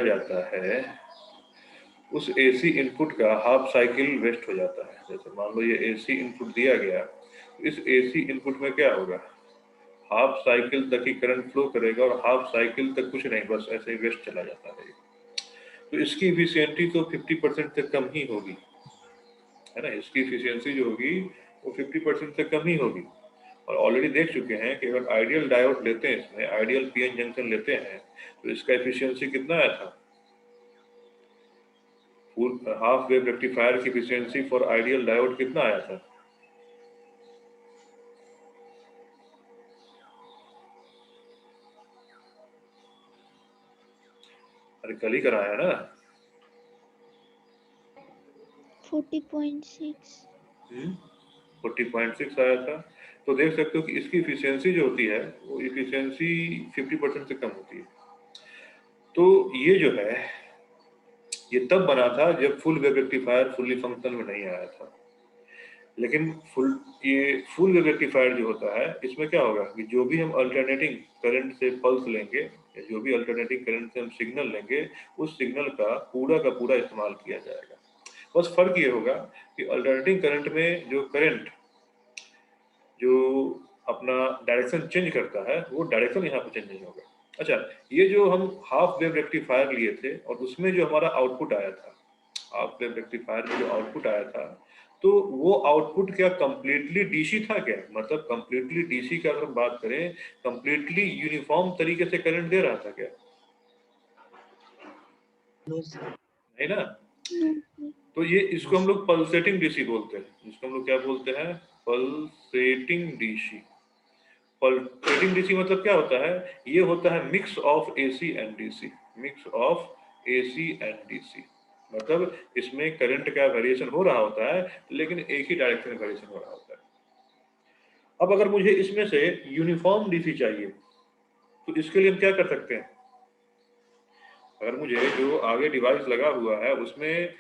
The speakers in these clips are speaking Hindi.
जाता है उस एसी इनपुट का हाफ साइकिल वेस्ट हो जाता है। जैसे मान लो ये एसी इनपुट दिया गया, इस एसी इनपुट में क्या होगा, हाफ साइकिल तक ही करंट फ्लो करेगा और हाफ साइकिल तक कुछ नहीं, बस ऐसे ही वेस्ट चला जाता है। तो इसकी इफिशियंसी तो 50% से कम ही होगी, है ना। इसकी इफिशियंसी जो होगी वो 50% से कम ही होगी। और ऑलरेडी देख चुके हैं कि अगर आइडियल डायोड लेते हैं, इसमें आइडियल पीएन जंक्शन लेते हैं, तो इसका एफिशिएंसी कितना आया था, फुल हाफ वेव रेक्टिफायर की एफिशिएंसी फॉर आइडियल डायोड कितना आया था? अरे कल ही कराया ना, 40.6 40.6 आया था। तो देख सकते हो कि इसकी इफिशियंसी जो होती है वो इफिशियंसी 50% से कम होती है। तो ये जो है ये तब बना था जब full wave rectifier fully functional में नहीं आया था। लेकिन फुल वेव रेक्टिफायर जो होता है, इसमें क्या होगा कि जो भी हम अल्टरनेटिंग करंट से पल्स लेंगे या जो भी अल्टरनेटिंग करंट से हम सिग्नल लेंगे, उस सिग्नल का पूरा इस्तेमाल किया जाएगा। बस फर्क ये होगा कि अल्टरनेटिंग करंट में जो करंट जो अपना डायरेक्शन चेंज करता है, वो डायरेक्शन यहाँ पे चेंज नहीं होगा। अच्छा, ये जो हम हाफ वेव रेक्टिफायर लिए थे और उसमें जो हमारा आउटपुट आया था, हाफ वेव रेक्टिफायर में जो आउटपुट आया था, तो वो आउटपुट क्या कंप्लीटली डीसी था क्या? मतलब कंप्लीटली डीसी का अगर हम बात करें, कंप्लीटली यूनिफॉर्म तरीके से करंट दे रहा था क्या? नहीं ना। तो ये इसको हम लोग पल्सेटिंग डीसी बोलते हैं। इसको हम लोग क्या बोलते हैं? Pulsating DC. पल्सेटिंग डीसी मतलब क्या होता है? ये होता है mix of AC and DC. Mix of AC and DC मतलब इसमें करंट का वेरिएशन हो रहा होता है, लेकिन एक ही डायरेक्शन में वेरिएशन हो रहा होता है। अब अगर मुझे इसमें से यूनिफॉर्म डीसी चाहिए, तो इसके लिए हम क्या कर सकते हैं? अगर मुझे जो आगे डिवाइस लगा हुआ है उसमें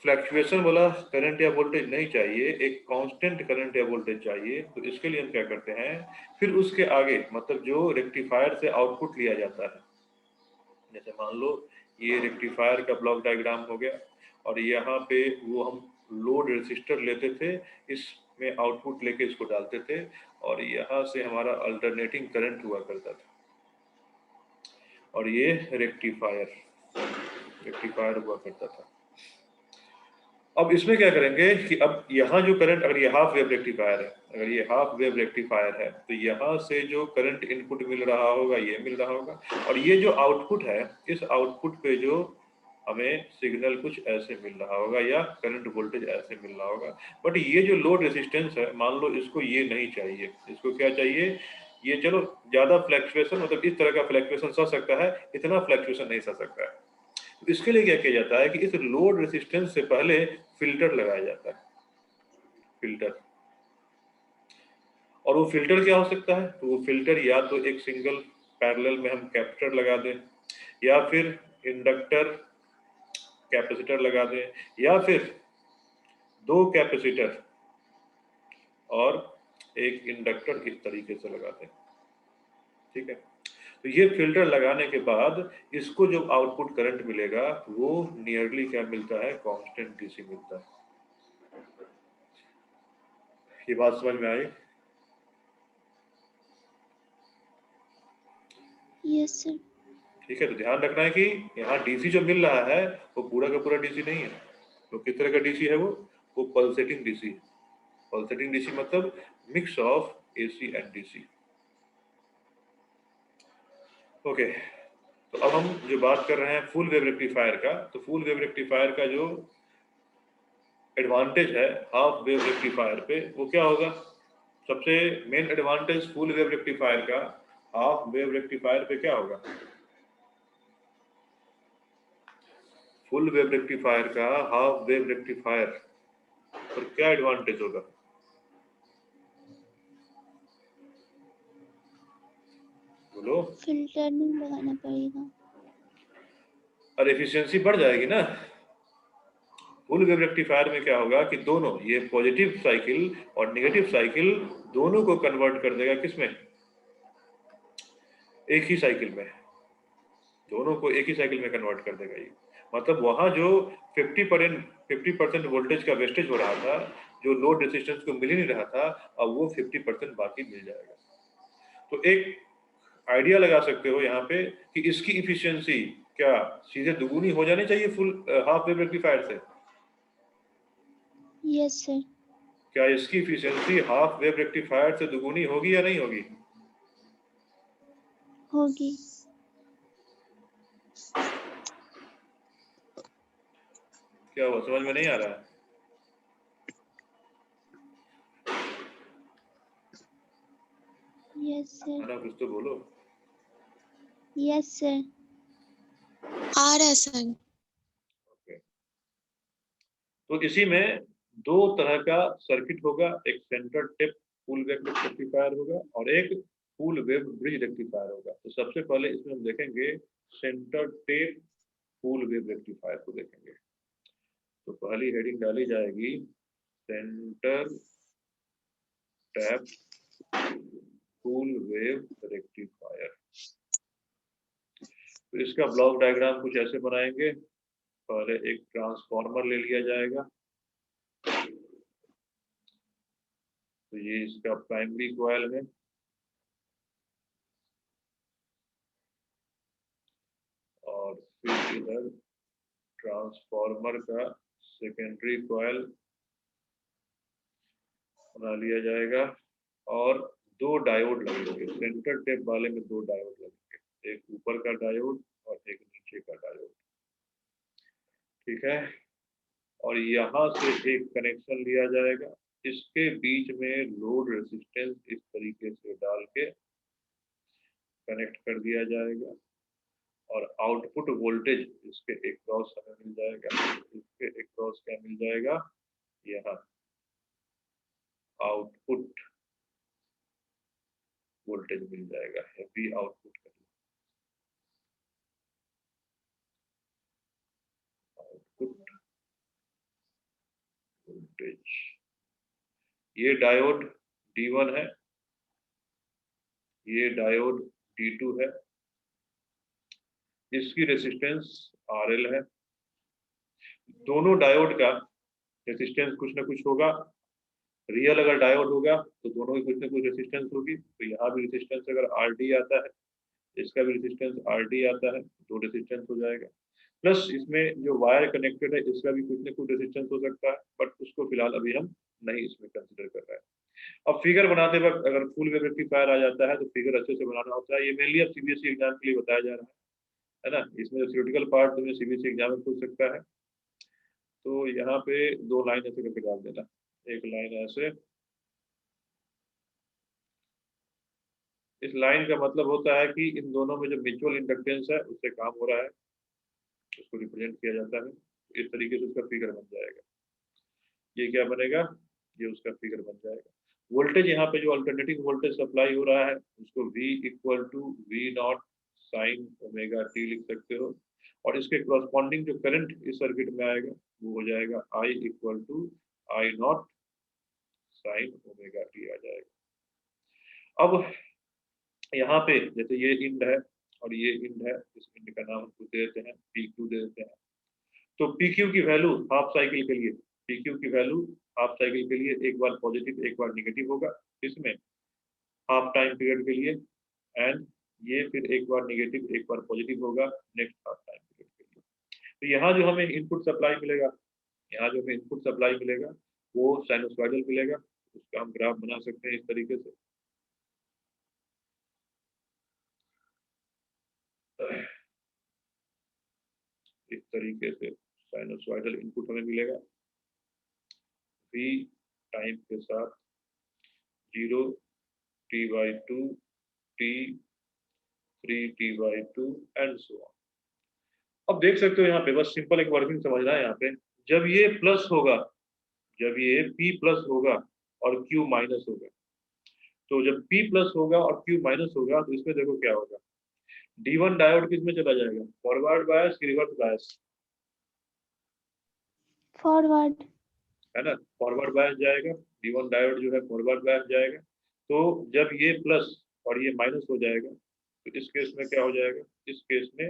फ्लक्चुएशन वाला करंट या वोल्टेज नहीं चाहिए, एक कांस्टेंट करंट या वोल्टेज चाहिए, तो इसके लिए हम क्या करते हैं, फिर उसके आगे मतलब जो रेक्टिफायर से आउटपुट लिया जाता है, जैसे मान लो ये रेक्टिफायर का ब्लॉक डायग्राम हो गया और यहाँ पे वो हम लोड रेसिस्टर लेते थे, इसमें आउटपुट लेके इसको डालते थे और यहाँ से हमारा अल्टरनेटिंग करंट हुआ करता था और ये रेक्टिफायर हुआ करता था। अब इसमें क्या करेंगे कि अब यहाँ जो करंट, अगर ये हाफ वेव रेक्टिफायर है, अगर ये हाफ वेव रेक्टिफायर है, तो यहाँ से जो करंट इनपुट मिल रहा होगा ये मिल रहा होगा और ये जो आउटपुट है, इस आउटपुट पे जो हमें सिग्नल कुछ ऐसे मिल रहा होगा या करंट वोल्टेज ऐसे मिल रहा होगा। बट ये जो लोड रेसिस्टेंस है, मान लो इसको ये नहीं चाहिए, इसको क्या चाहिए, ये चलो ज्यादा फ्लक्चुएशन, मतलब इस तरह का फ्लक्चुएशन सह सकता है, इतना फ्लक्चुएशन नहीं सह सकता है। तो इसके लिए क्या किया जाता है कि इस लोड रेसिस्टेंस से पहले फिल्टर लगाया जाता है, फिल्टर। और वो फिल्टर क्या हो सकता है? तो वो फिल्टर या तो एक सिंगल पैरेलल में हम कैपेसिटर लगा दें, या फिर इंडक्टर कैपेसिटर लगा दें, या फिर दो कैपेसिटर और एक इंडक्टर इस तरीके से लगा दें। ठीक है, तो ये फिल्टर लगाने के बाद इसको जो आउटपुट करंट मिलेगा वो नियरली क्या मिलता है, कांस्टेंट डीसी मिलता है। ये बात समझ में आई? Yes sir. ठीक है, तो ध्यान रखना है कि यहाँ डीसी जो मिल रहा है वो पूरा का पूरा डीसी नहीं है। तो किस तरह का डीसी है वो पल्सेटिंग डीसी है। पल्सेटिंग डीसी मतलब mix of AC and DC. Okay, तो अब हम जो बात कर रहे हैं फुल वेव रेक्टिफायर का, तो फुल वेव रेक्टिफायर का जो एडवांटेज है हाफ वेव रेक्टिफायर पे, वो क्या होगा? सबसे main advantage full wave rectifier का हाफ वेव रेक्टिफायर पे क्या होगा? फुल वेव रेक्टिफायर का हाफ वेव रेक्टिफायर पर क्या एडवांटेज होगा? बोलो। फिल्टर नहीं लगाना पड़ेगा और एफिशिएंसी बढ़ जाएगी ना। फुल वेव रेक्टिफायर में क्या होगा कि दोनों ये पॉजिटिव साइकिल और नेगेटिव साइकिल दोनों को कन्वर्ट कर देगा, किसमें? एक ही साइकिल में। दोनों को एक ही साइकिल में कन्वर्ट कर देगा ये। मतलब वहां जो 50% वोल्टेज का वेस्टेज हो रहा था, जो लोड रेजिस्टेंस को मिल ही नहीं रहा था, अब वो 50% बाकी मिल जाएगा। तो एक आइडिया लगा सकते हो यहाँ पे कि इसकी इफिशियंसी क्या सीधे दुगुनी हो जानी चाहिए फुल हाफ वेव रेक्टिफायर से? Yes sir. क्या इसकी इफिशियंसी हाफ वेव रेक्टिफायर से दुगुनी होगी या नहीं होगी? होगी। क्या वो समझ में नहीं आ रहा है? Yes sir. ना कुछ तो बोलो। Yes sir. आ रहा है सर। तो इसी में दो तरह का सर्किट होगा, एक centre tap full wave rectifier होगा और एक फुल वेव ब्रिज रेक्टिफायर होगा। तो सबसे पहले इसमें हम देखेंगे centre tap full wave rectifier को देखेंगे। तो पहली हेडिंग डाली जाएगी centre tap full wave rectifier. तो इसका ब्लॉक डायग्राम कुछ ऐसे बनाएंगे। पहले एक ट्रांसफार्मर ले लिया जाएगा। तो ये इसका प्राइमरी कॉइल है और फिर इधर ट्रांसफार्मर का सेकेंडरी कॉइल बना लिया जाएगा और दो डायोड लगेंगे। सेंटर टेप वाले में दो डायोड लगेंगे, एक ऊपर का डायोड और एक नीचे का डायोड। ठीक है। और यहाँ से एक कनेक्शन लिया जाएगा, इसके बीच में लोड रेजिस्टेंस इस तरीके से डाल के कनेक्ट कर दिया जाएगा और आउटपुट वोल्टेज इसके एक्रॉस हमें मिल जाएगा। इसके एक्रॉस क्या मिल जाएगा? यहाँ आउटपुट वोल्टेज मिल जाएगा, हैवी आउटपुट वोल्टेज। ये डायोड D1 है, ये डायोड D2 है, इसकी रेजिस्टेंस RL है। दोनों डायोड का रेजिस्टेंस कुछ ना कुछ होगा। रियल अगर डायोड होगा तो दोनों की कुछ ना कुछ रेजिस्टेंस होगी। तो यहाँ भी रेजिस्टेंस अगर RD आता है, इसका भी रेजिस्टेंस RD आता है, दो रेजिस्टेंस हो जाएगा। प्लस इसमें जो वायर कनेक्टेड है इसका भी कुछ ना कुछ रेजिस्टेंस हो सकता है, बट उसको फिलहाल अभी हम नहीं इसमें कंसिडर कर रहे हैं। अब फिगर बनाते वक्त अगर फुल वेव रेक्टिफायर आ जाता है तो फिगर अच्छे से बनाना होता है। ये मेनली अब सीबीएसई एग्जाम के लिए बताया जा रहा है ना। इसमें थ्योरेटिकल पार्ट तुम्हें सीबीएसई एग्जाम में पूछ सकता है। तो यहाँ पे दो लाइन ऐसे करके डाल देना, एक लाइन ऐसे। इस लाइन का मतलब होता है कि इन दोनों में जो म्यूचुअल इंडक्टेंस है उससे काम हो रहा है, उसको रिप्रेजेंट किया जाता है। इस तरीके से उसका फिगर बन जाएगा। ये क्या बनेगा? ये उसका फिगर बन जाएगा। वोल्टेज यहाँ पे जो अल्टरनेटिंग वोल्टेज सप्लाई हो रहा है उसको V equal to V naught sine omega T लिख सकते हो। और इसके कॉरस्पॉन्डिंग जो करंट इस सर्किट में आएगा वो हो जाएगा I equal to I naught sine omega t आ जाएगा। अब यहाँ पे जैसे ये इंड है और ये इंड है, इस इंड का नाम हम दे देते हैं PQ दे देते हैं। तो PQ की वैल्यू हाफ साइकिल के लिए, PQ की वैल्यू हाफ साइकिल के लिए एक बार पॉजिटिव एक बार निगेटिव होगा इसमें हाफ टाइम पीरियड के लिए, एंड ये फिर एक बार निगेटिव एक बार पॉजिटिव होगा नेक्स्ट हाफ टाइम पीरियड के लिए। तो यहाँ जो हमें इनपुट सप्लाई मिलेगा, यहाँ जो हमें इनपुट सप्लाई मिलेगा वो साइनोसॉइडल मिलेगा। उसका हम ग्राफ बना सकते हैं इस तरीके से। इस तरीके से साइनोसॉइडल इनपुट हमें मिलेगा V टाइम के साथ 0 T/2 T 3T/2 and so on. अब देख सकते हो यहाँ पे बस सिंपल एक वर्किंग समझना है। यहाँ पे जब ये प्लस होगा, जब ये P प्लस होगा और Q माइनस होगा, तो जब P प्लस होगा और Q माइनस होगा तो इसमें देखो क्या होगा। D1 डायोड किस में चला जाएगा? फॉरवर्ड बायस कि रिवर्स बायस? फॉरवर्ड। है ना, फॉरवर्ड बायस जाएगा। D1 डायोड जो है फॉरवर्ड बायस जाएगा। तो जब ये प्लस और ये माइनस हो जाएगा तो इस केस में क्या हो जाएगा? इस केस में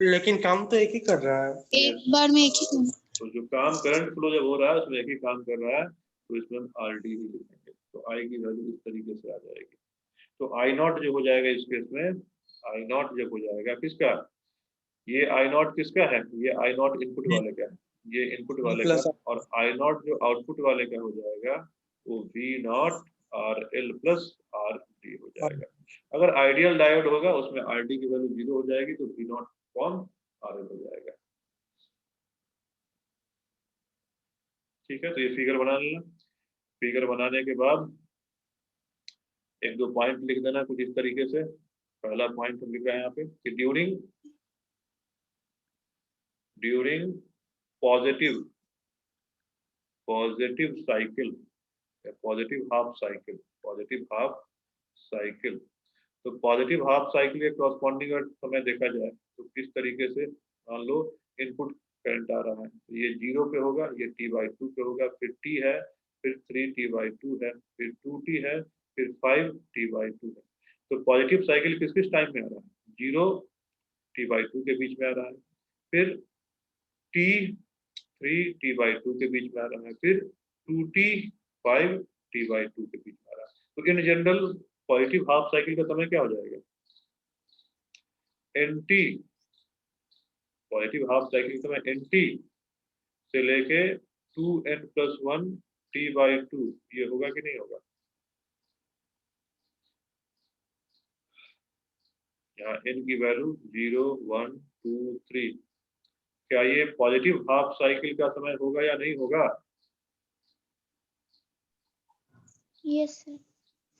लेकिन काम तो एक ही कर रहा है। एक बार में एक ही करना। तो जो काम करंट फ्लो जब हो रहा है उसमें एक ही काम कर रहा है, तो इसमें हम आर डी ही लिखेंगे। तो आई की वैल्यू इस तरीके से आ जाएगी। तो आई नॉट जो हो जाएगा इस केस में, आई नॉट जब हो जाएगा किसका, ये आई नॉट किसका है, ये आई नॉट इनपुट वाले का है, ये इनपुट वाले का, प्लस और आई नॉट जो आउटपुट वाले का हो जाएगा वो V naught R L plus R D हो जाएगा। अगर आइडियल डायोड होगा उसमें आर डी की वैल्यू 0 हो जाएगी, तो वी नॉट कौन आर एल हो जाएगा। ठीक है, तो ये फिगर बना लेना। फिगर बनाने के बाद एक दो पॉइंट लिख देना कुछ इस तरीके से। पहला पॉइंट हम लिख रहे हैं यहाँ पे कि during positive cycle, positive half cycle, तो पॉजिटिव हाफ साइकिल के कॉरस्पॉन्डिंग समय देखा जाए तो किस तरीके से, मान लो इनपुट करंट आ रहा है, तो ये 0 पे होगा, ये t/2 पे होगा, फिर t है, फिर 3t/2 है, फिर 2t है, फिर 5t/2 है। तो पॉजिटिव साइकिल किस किस टाइम में आ रहा है, 0 t/2 के बीच में आ रहा है, फिर t 3t/2 के बीच में आ रहा है, फिर 2t 5t/2 के बीच में आ रहा है। तो in general positive half cycle का समय क्या हो जाएगा, nt, पॉजिटिव हाफ साइकिल का समय nt से लेके 2n+1 t/2, ये होगा कि नहीं होगा। यहाँ n की वैल्यू 0 1 2 3, क्या ये पॉजिटिव हाफ साइकिल का समय होगा या नहीं होगा, यस सर।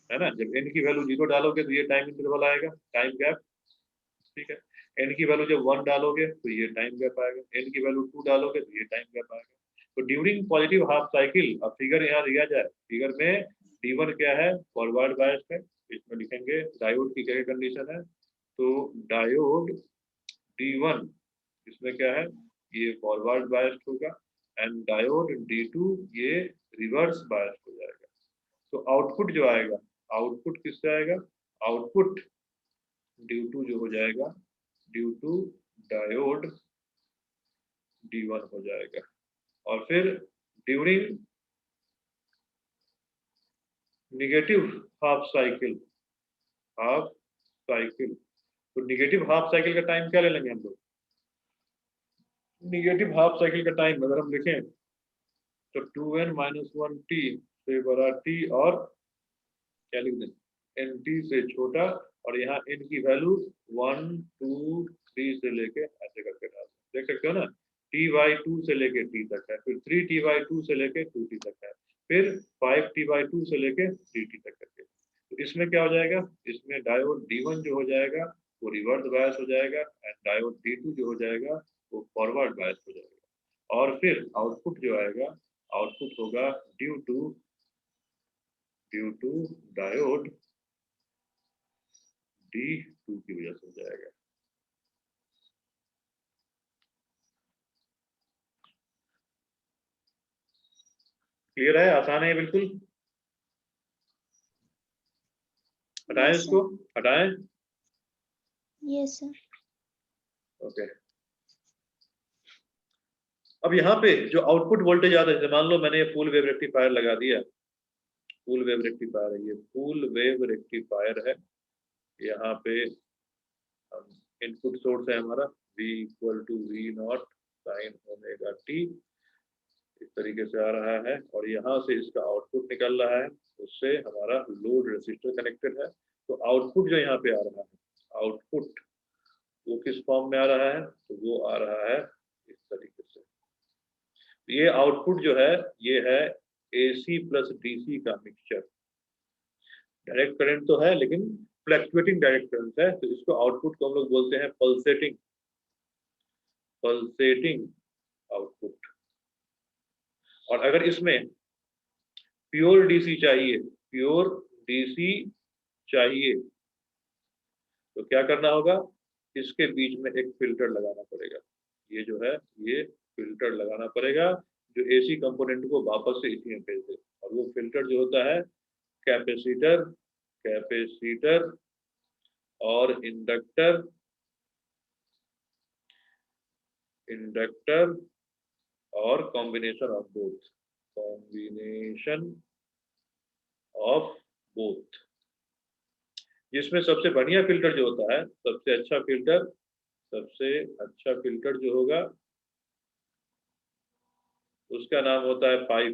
है ना। जब n की वैल्यू 0 डालोगे तो ये टाइम इंटरवल आएगा, टाइम गैप, ठीक है। n की वैल्यू जब 1 डालोगे तो ये टाइम गैप आएगा, n की वैल्यू 2 डालोगे तो ये टाइम गैप आएगा। तो ड्यूरिंग पॉजिटिव हाफ साइकिल, अब फिगर यहाँ दिया जाए, फिगर में D1 क्या है, फॉरवर्ड बायस है, इसमें लिखेंगे डायोड की क्या कंडीशन है, तो डायोड D1 इसमें क्या है, ये फॉरवर्ड बायस्ड होगा, एंड डायोड D2 ये रिवर्स बायस्ड हो जाएगा। तो आउटपुट जो आएगा, आउटपुट किससे आएगा, आउटपुट D2 जो हो जाएगा, D2 डायोड D1 हो जाएगा। और फिर ड्यूरिंग नेगेटिव हाफ साइकिल, तो नेगेटिव हाफ साइकिल का टाइम क्या ले लेंगे हम लोग, नेगेटिव हाफ साइकिल का टाइम अगर हम लिखें तो 2n-1t से बड़ा t और क्या लिख दें, nt से छोटा, और यहाँ n की वैल्यू 1 2 3 से लेके ऐसे करके डाल देख सकते हो ना, t/2 से लेके t तक है, फिर 3t/2 से लेके 2t तक है, फिर 5t/2 से लेके 3t तक करके। तो इसमें क्या हो जाएगा, इसमें डायोड D1 जो हो जाएगा वो रिवर्स बायस हो जाएगा, एंड डायोड D2 जो हो जाएगा वो फॉरवर्ड बायस हो जाएगा। और फिर आउटपुट जो आएगा, आउटपुट होगा ड्यू टू डायोड D2 की वजह से हो जाएगा। क्लियर है, आसान है बिल्कुल। हटाएं Yes, इसको, हटाएं, यस सर। ओके। अब यहाँ पे जो आउटपुट वोल्टेज आता है, जैसे मान लो मैंने ये फुल वेव रेक्टिफायर लगा दिया, फुल वेव रेक्टिफायर है, ये फुल वेव रेक्टिफायर है। यहाँ पे इनपुट सोर्स है हमारा V = V0 sin ω t, इस तरीके से आ रहा है, और यहाँ से इसका आउटपुट निकल रहा है, उससे हमारा लोड रेसिस्टर कनेक्टेड है। तो आउटपुट जो यहाँ पे आ रहा है, आउटपुट वो किस फॉर्म में आ रहा है, तो वो आ रहा है इस तरीके से। ये आउटपुट जो है ये है AC प्लस DC का मिक्सचर। डायरेक्ट करंट तो है लेकिन फ्लक्चुएटिंग डायरेक्ट करंट है, तो इसको आउटपुट को हम लोग बोलते हैं पल्सेटिंग आउटपुट। और अगर इसमें प्योर DC चाहिए तो क्या करना होगा, इसके बीच में एक फिल्टर लगाना पड़ेगा। ये जो है ये फिल्टर लगाना पड़ेगा जो AC कंपोनेंट को वापस से इसी में भेज दे, और वो फिल्टर जो होता है कैपेसिटर और इंडक्टर इंडक्टर और combination of both, combination of both. जिसमें सबसे बढ़िया फिल्टर जो होता है, सबसे अच्छा फिल्टर जो होगा उसका नाम होता है पाई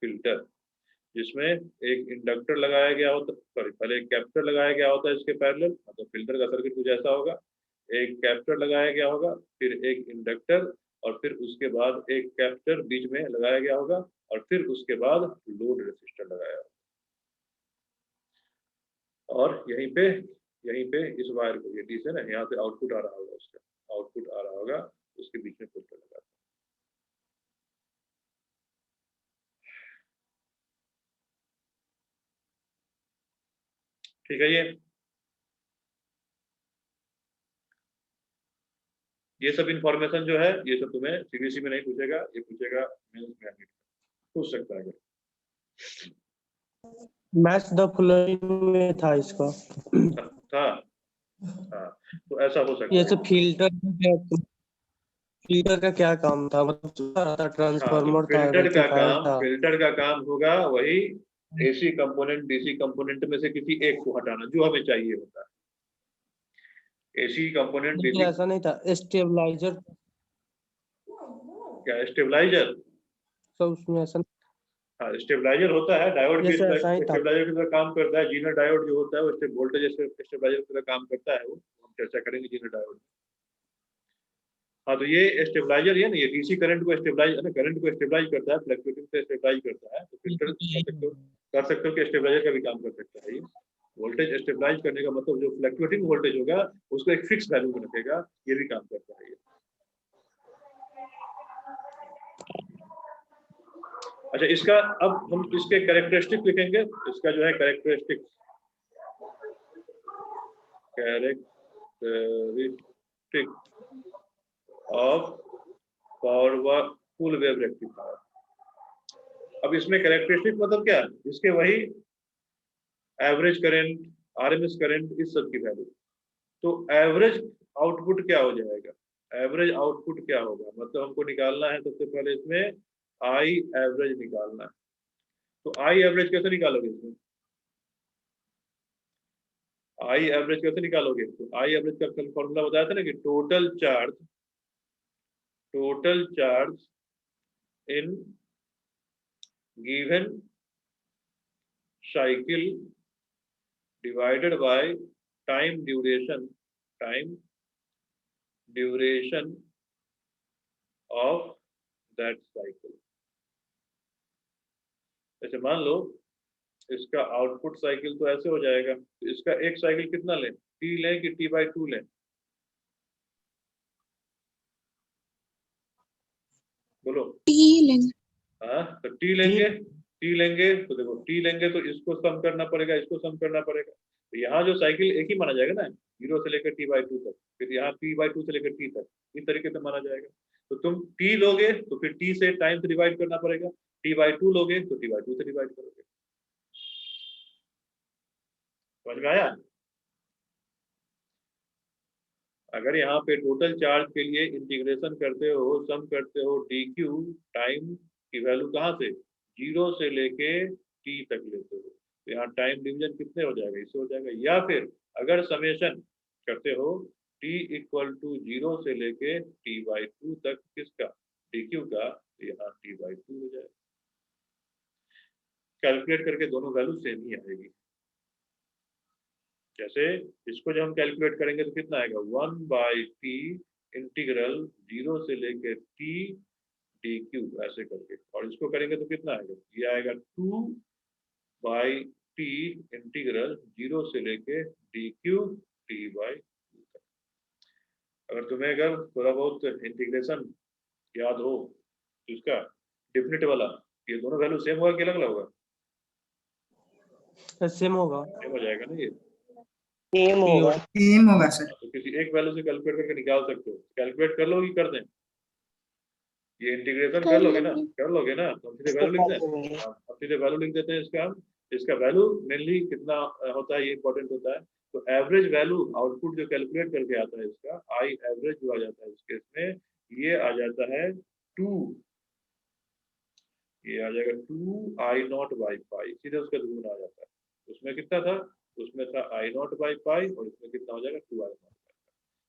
फिल्टर, जिसमें एक इंडक्टर लगाया गया होता, सॉरी पहले एक कैपेसिटर लगाया गया होता है इसके पैरेलल, मतलब फिल्टर का सर्किट कुछ ऐसा होगा, एक कैपेसिटर लगाया गया होगा, फिर एक इंडक्टर, और फिर उसके बाद एक कैपेसिटर बीच में लगाया गया होगा, और फिर उसके बाद लोड रेसिस्टर लगाया होगा। और यहीं पे इस वायर को, ये डी से ना, यहाँ से आउटपुट आ रहा होगा, उसका आउटपुट आ रहा होगा, उसके बीच में फिल्टर लगा। ठीक है, ये सब इंफॉर्मेशन जो है, ये सब तुम्हें सीबीएसई में नहीं पूछेगा, ये पूछेगा मेंस में, पूछ सकता है अगर। मैच द फॉलोइंग में था इसका। था हाँ, तो ऐसा हो सकता ये है। सब फिल्टर का क्या काम था, मतलब ट्रांसफार्मर था, रेक्टिफायर था। फिल्टर का काम होगा वही एसी कंपोनेंट डीसी कंपोनेंट में से किसी एक को हटाना जो हमें चाहिए होता है। एसी कंपोनेंट डीसी, ऐसा नहीं था स्टेबलाइजर, क्या स्टेबलाइजर? तो उसमें ऐसा हाँ, स्टेबलाइजर होता है, डायोड के ऐसा ही था। स्टेबलाइजर की तरह काम करता है। जीनर डायोड जो होता है वो वोल्टेज स्टेबलाइजर की तरह काम करता है, वो हम चर्चा करेंगे जीनर डायोड। हाँ, तो ये स्टेबलाइजर है ना, ये डीसी करंट को स्टेबलाइज करता है, फ्लक्चुएटिंग से स्टेबलाइज करता है। तो फिल्टर कर सकते हो कि स्टेबलाइजर का भी काम कर सकता है। ये वोल्टेज स्टेबलाइज करने का मतलब जो फ्लक्चुएटिंग वोल्टेज होगा उसको एक फिक्स वैल्यू में रखेगा, ये भी काम करता है ये। अच्छा, इसका अब हम इसके कैरेक्टरिस्टिक लिखेंगे। इसका जो है characteristic of forward full wave rectifier. अब इसमें कैरेक्टरिस्टिक मतलब क्या है, इसके वही एवरेज करंट, आरएमएस करंट, इस सब की वैल्यू। तो एवरेज आउटपुट क्या हो जाएगा, एवरेज आउटपुट क्या होगा, मतलब हमको निकालना है सबसे पहले इसमें आई एवरेज निकालना है। तो आई एवरेज कैसे निकालोगे इसमें, आई एवरेज कैसे निकालोगे? तो आई एवरेज का कल फॉर्मूला बताया था ना कि total charge in given cycle divided by time duration of that cycle। जैसे मान लो इसका आउटपुट साइकिल तो ऐसे हो जाएगा, तो इसका एक साइकिल कितना लें, टी लें कि T/2 लें? बोलो। टी लेंगे। हाँ, तो टी लेंगे तो देखो टी लेंगे तो इसको सम करना पड़ेगा, इसको सम करना पड़ेगा। तो यहाँ जो साइकिल एक ही माना जाएगा ना, 0 से लेकर T/2 तक, फिर यहाँ T/2 से लेकर T तक, इस तरीके से माना जाएगा। तो तुम टी लोगे तो फिर टी से टाइम से डिवाइड करना पड़ेगा, T/2 लोगे तो T/2 से डिवाइड करोगे। समझ में आया? अगर यहाँ पे टोटल चार्ज के लिए इंटीग्रेशन करते हो, सम करते हो, dq टाइम की वैल्यू कहाँ से, 0 से लेके t तक लेते हो, तो यहाँ टाइम डिवीजन कितने हो जाएगा, इससे हो जाएगा। या फिर अगर समेशन करते हो t = 0 से लेके T/2 तक, किसका, dq का, तो यहाँ T/2 हो जाएगा। कैलकुलेट करके दोनों वैल्यू सेम ही आएगी। जैसे इसको जब हम कैलकुलेट करेंगे तो कितना आएगा, 1/t इंटीग्रल 0 से लेके t dq ऐसे करके, और इसको करेंगे तो कितना आएगा, ये आएगा 2/t इंटीग्रल 0 से लेके dq t/2 तक। अगर तुम्हें अगर थोड़ा बहुत इंटीग्रेशन याद हो तो इसका डिफिनिट वाला, ये दोनों वैल्यू सेम होगा कि अलग अलग होगा? सेम होगा, सेम हो जाएगा ना, ये सेम होगा सर। तो किसी एक वैल्यू से कैलकुलेट करके निकाल सकते हो। कैलकुलेट कर लो कि कर दें, ये इंटीग्रेशन कर लोगे ना, तो हम सीधे वैल्यू लिख दें। अब सीधे वैल्यू लिख देते हैं इसका वैल्यू मेनली कितना होता है, ये इंपॉर्टेंट होता है। तो एवरेज वैल्यू आउटपुट जो कैलकुलेट करके आता है इसका आई एवरेज जो आ जाता है इस केस में, ये आ जाता है 2, ये आ जाएगा 2i0/पाई, सीधे उसका दुगुना आ जाता है। उसमें कितना था, उसमें था i0/पाई और इसमें कितना हो जाएगा 2i0/पाई।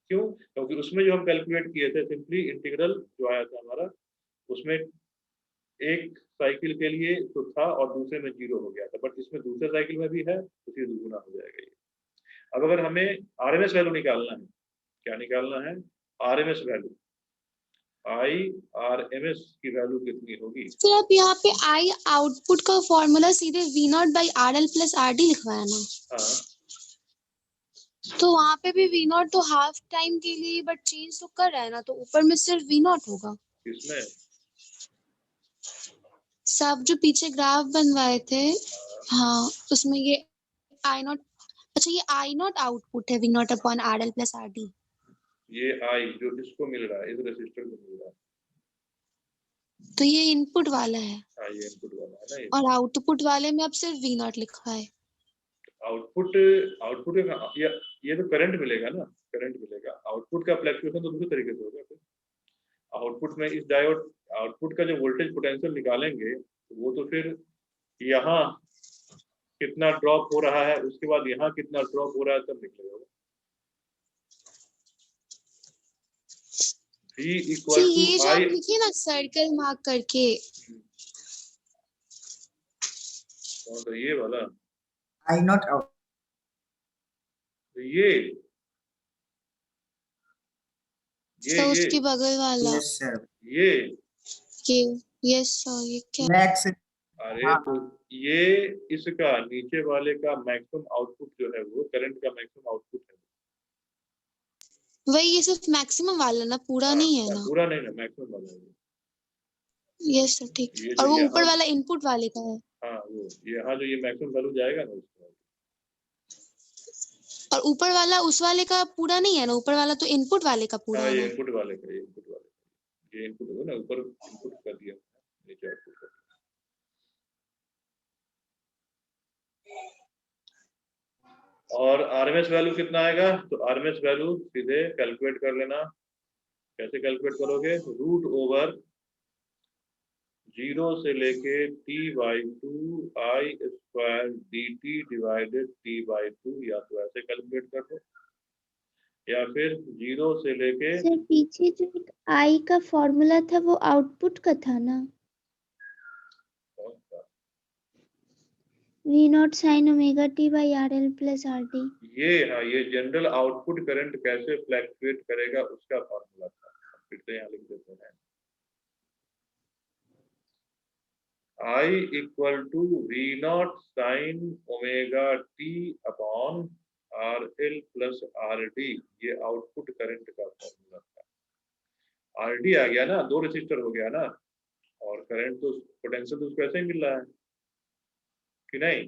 क्यों? क्योंकि उसमें जो हम कैलकुलेट किए थे सिंपली इंटीग्रल जो आया था हमारा, उसमें एक साइकिल के लिए तो था और दूसरे में 0 हो गया था, बट इसमें दूसरे साइकिल में भी है तो फिर दुगुना हो जाएगा ये। अब अगर हमें आरएमएस वैल्यू निकालना है, क्या निकालना है, आरएमएस वैल्यू, आरएमएस की वैल्यू कितनी होगी। सर आप यहाँ पे आई आउटपुट का फॉर्मूला सीधे V0/RL + RD लिखवाया ना। हाँ, तो वहाँ पे भी V0 तो हाफ टाइम के लिए बट चेंज तो कर रहा है ना, तो ऊपर में सिर्फ V0 होगा। किसमें, सब जो पीछे ग्राफ बनवाए थे, हाँ उसमें ये I0, अच्छा ये I0 आउटपुट है V0/RL + RD। ये आई जो इसको मिल रहा है, इस रेसिस्टर को मिल रहा है, तो ये इनपुट वाला है हाँ ये इनपुट वाला है ना, ये और आउटपुट वाले में अब सिर्फ V0 लिखा है। आउटपुट, आउटपुट का ये तो करंट मिलेगा ना, करंट मिलेगा। आउटपुट का फ्लक्चुएशन तो दूसरे तरीके से होगा। फिर आउटपुट में इस डायोड आउटपुट का जो वोल्टेज पोटेंशियल निकालेंगे तो वो तो फिर यहाँ कितना ड्रॉप हो रहा है, उसके बाद यहाँ कितना ड्रॉप हो रहा है तब निकलेगा। V तो इक्वल टू ये जो आई, आप लिखिए ना सर्कल मार्क करके, तो ये वाला I0 out. तो ये तो उसके बगल वाला Yes sir. ये यस सर, ये क्या Max. अरे तो ये इसका नीचे वाले का मैक्सिमम आउटपुट जो है वो करंट का मैक्सिमम आउटपुट है। वही, ये सिर्फ मैक्सिमम वाला ना, पूरा नहीं है ना। पूरा नहीं ना, मैक्सिमम वाला है। यस सर ठीक। ये और जो वो यहाँ, ऊपर वाला इनपुट वाले का है। हाँ वो यहाँ जो ये मैक्सिमम वैल्यू जाएगा ना उसका, और ऊपर वाला उस वाले का पूरा नहीं है ना, ऊपर वाला तो इनपुट वाले का पूरा हाँ है ये ना। इनपुट वाले का, ये इनपुट वाले का, ये इनपुट होगा ना, ऊपर इनपुट कर दिया, नीचे आउटपुट कर दिया। और आरएमएस वैल्यू कितना आएगा, तो आरएमएस वैल्यू सीधे कैलकुलेट कर लेना। कैसे कैलकुलेट करोगे, रूट ओवर 0 से लेके T/2 I² dt divided T/2, या तो ऐसे कैलकुलेट कर दो या फिर 0 से लेके, सर पीछे जो एक आई का फॉर्मूला था वो आउटपुट का था ना, V0 sin ω/RL + RD। ये हाँ ये जनरल आउटपुट करंट कैसे फ्लक्चुएट करेगा उसका फॉर्मूला था। फिर से यहाँ लिख देते हैं, I equal to V0 sin ω/T/RL + RD, ये आउटपुट करंट का फॉर्मूला था। RD आ गया ना, 2 रेसिस्टर हो गया ना, और करंट तो पोटेंशियल तो उसको ऐसे ही मिल रहा है कि नहीं।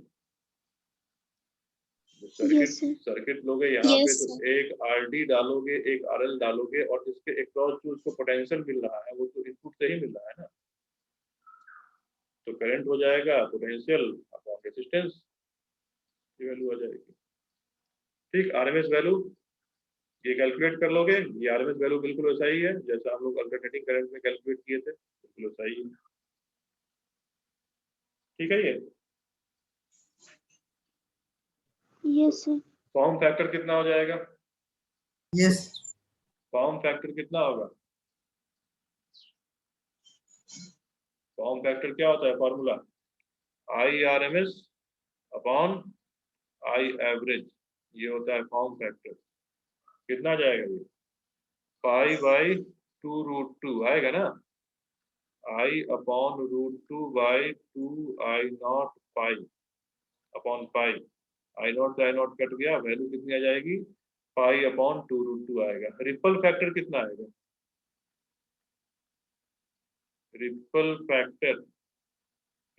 Yes, sir. सर्किट लोगे यहाँ पे Yes, तो sir. एक RD डालोगे, एक RL डालोगे, और इसके अक्रॉस जो उसको पोटेंशियल मिल रहा है वो तो इनपुट से ही मिल रहा है ना, तो करंट हो जाएगा पोटेंशियल अपॉन रेजिस्टेंस, ये वैल्यू आ जाएगी। ठीक, आरएमएस वैल्यू ये कैलकुलेट कर लोगे, ये आरएमएस वैल्यू बिल्कुल वैसा ही है जैसा हम लोग अल्टरनेटिंग करंट में कैलकुलेट किए थे, बिल्कुल वैसा ही है। ठीक है, ये Yes, sir. फॉर्म फैक्टर कितना हो जाएगा, Yes. फॉर्म फैक्टर कितना होगा, फॉर्म फैक्टर क्या होता है, formula IRMS upon I average, ये होता है फॉर्म फैक्टर। कितना जाएगा ये, π/2√2 आएगा ना, I upon √2/2 I0 pi upon pi, I0 से I0 कट गया, वैल्यू कितनी आ जाएगी, π/2√2 आएगा। रिपल फैक्टर कितना आएगा, रिपल फैक्टर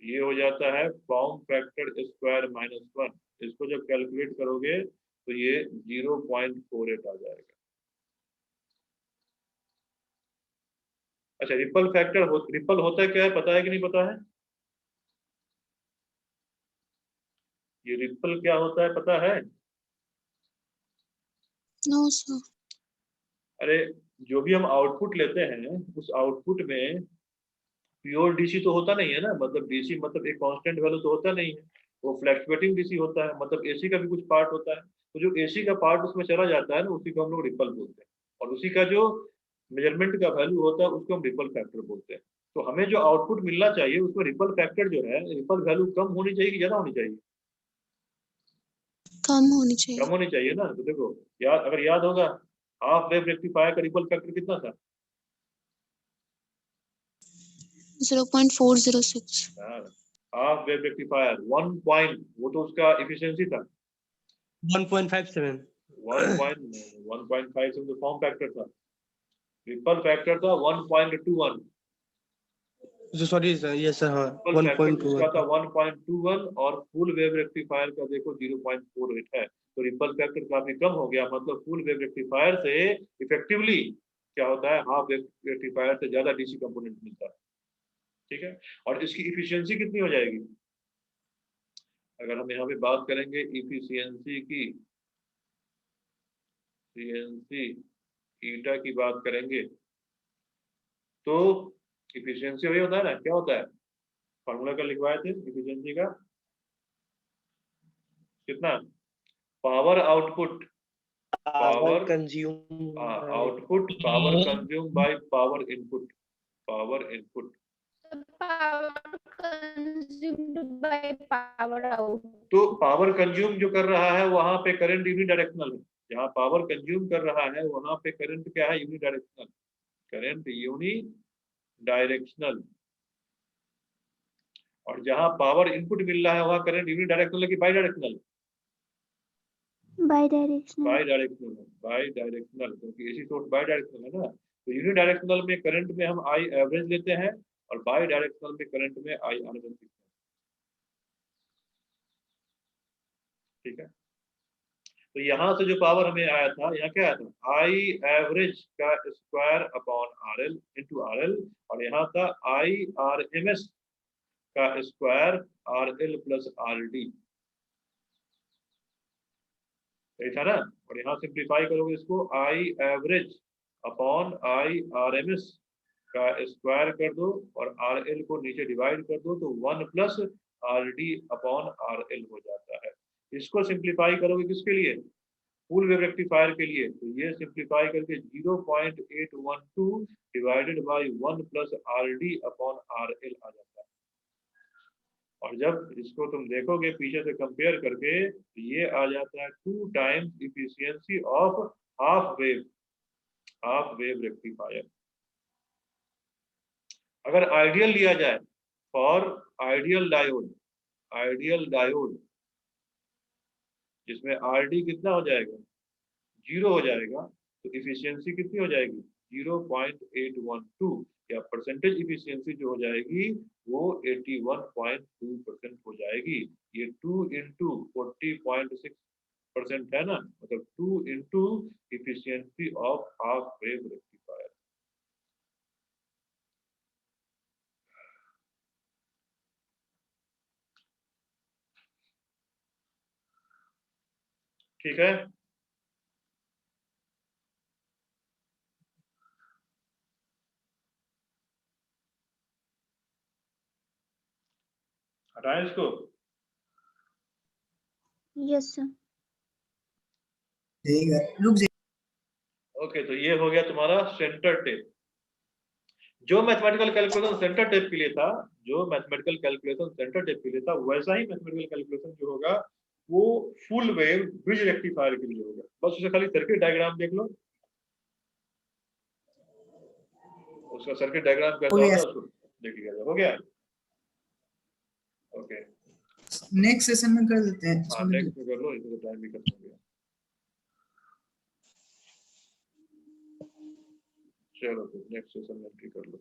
ये हो जाता है फॉर्म फैक्टर स्क्वायर -1, इसको जब कैलकुलेट करोगे तो ये 0.48 आ जाएगा। अच्छा, रिपल फैक्टर रिपल होता है क्या है, पता है कि नहीं पता है, ये रिपल क्या होता है पता है, नो सर। अरे जो भी हम आउटपुट लेते हैं उस आउटपुट में प्योर डीसी तो होता नहीं है ना, मतलब डीसी मतलब एक कांस्टेंट वैल्यू तो होता नहीं है, वो फ्लक्चुएटिंग डीसी होता है, मतलब एसी का भी कुछ पार्ट होता है। तो जो एसी का पार्ट उसमें चला जाता है ना, उसी को हम लोग रिपल बोलते हैं, और उसी का जो मेजरमेंट का वैल्यू होता है उसको हम रिपल फैक्टर बोलते हैं। तो हमें जो आउटपुट मिलना चाहिए उसमें रिपल फैक्टर जो है, रिपल वैल्यू कम होनी चाहिए कि ज्यादा होनी चाहिए? कम होनी कम चाहिए। होनी चाहिए ना। तो देखो याद, अगर याद होगा हाफ वेव रेक्टिफायर का रिपल फैक्टर कितना था? 0.406। हाफ वेव रेक्टिफायर 1 पॉइंट, वो तो उसका एफिशिएंसी था 1.57 1.5 से फॉर्म फैक्टर था, रिपल फैक्टर था 1.21, सॉरी सर, यस सर, हाँ रिपल फैक्टर उसका था 1.21 1.21, और फुल वेव रेक्टिफायर का देखो 0.48 है। तो रिपल फैक्टर काफी कम हो गया, मतलब फुल वेव रेक्टिफायर से इफेक्टिवली क्या होता है, हाफ वेव रेक्टिफायर से ज्यादा डीसी कंपोनेंट मिलता है। ठीक है, और इसकी इफिशियंसी कितनी हो जाएगी? अगर हम यहाँ पे बात करेंगे इफिशियंसी की, इफिशियंसी ईटा की बात करेंगे, तो इफिशियंसी वही होता है ना, क्या होता है, फॉर्मूला का लिखवाए थे इफिशियंसी का, कितना? Power output, power power consume output power consume by power input, power input. Power consumed by power out. तो पावर कंज्यूम जो कर रहा है वहां पे करंट यूनिडायरेक्शनल है, जहाँ पावर कंज्यूम कर रहा है वहां पे करंट क्या है, यूनिडायरेक्शनल, करंट यूनिडायरेक्शनल। और जहाँ पावर इनपुट मिल रहा है वहाँ करंट यूनिडायरेक्शनल है कि by directional? Bidirectional. By directional है, बाई डायरेक्शनल, क्योंकि एसी सोर्स बाई डायरेक्शनल है ना। तो यूनिडायरेक्शनल में करंट में हम आई एवरेज लेते हैं, और बाई डायरेक्शनल में करंट में आई आरएमएस लिखते हैं। ठीक है, तो यहाँ से जो पावर हमें आया था, यहाँ क्या आया था, आई एवरेज का square upon R L into R L, और यहाँ था आई आर एम एस का square R L plus R D, सही था ना। और यहाँ सिंप्लीफाई करोगे इसको, I average upon I R M S का स्क्वायर कर दो, और आर एल को नीचे डिवाइड कर दो, तो 1 plus R D upon R L हो जाता है। इसको सिंप्लीफाई करोगे किसके लिए, फुल वेव रेक्टिफायर के लिए, तो ये सिंप्लीफाई करके 0.812 divided by 1 plus R D upon R L आ जाता है। और जब इसको तुम देखोगे पीछे से कंपेयर करके, तो ये आ जाता है 2 times efficiency of half wave rectifier. अगर आइडियल लिया जाए, फॉर आइडियल डायोड जिसमें आर डी कितना हो जाएगा, 0 हो जाएगा, तो इफिशियंसी कितनी हो जाएगी, 0.812, या परसेंटेज इफिशियंसी जो हो जाएगी वो 81.2% हो जाएगी। ये 2 इंटू 40.6% है ना, मतलब 2 into efficiency of half wave rectifier. ठीक है, हटाएं इसको। Yes, sir. ठीक है, रुक जाइए। ओके, तो ये हो गया तुम्हारा सेंटर टेप। जो मैथमेटिकल कैलकुलेशन सेंटर टेप के लिए था, जो मैथमेटिकल कैलकुलेशन सेंटर टेप के लिए था, वैसा ही मैथमेटिकल कैलकुलेशन जो होगा वो फुल वेव ब्रिज रेक्टिफायर के लिए होगा। बस उसे खाली सर्किट डायग्राम देख लो, उसका सर्किट डायग्राम कैसा हो गया। होता है उसको देख लिया। हो गया, ओके। नेक्स्ट सेशन में कर देते हैं। हाँ नेक्स्ट में कर लो, इसमें तो टाइम भी खत्म हो गया। चलो फिर नेक्स्ट सेशन में एंट्री कर लो।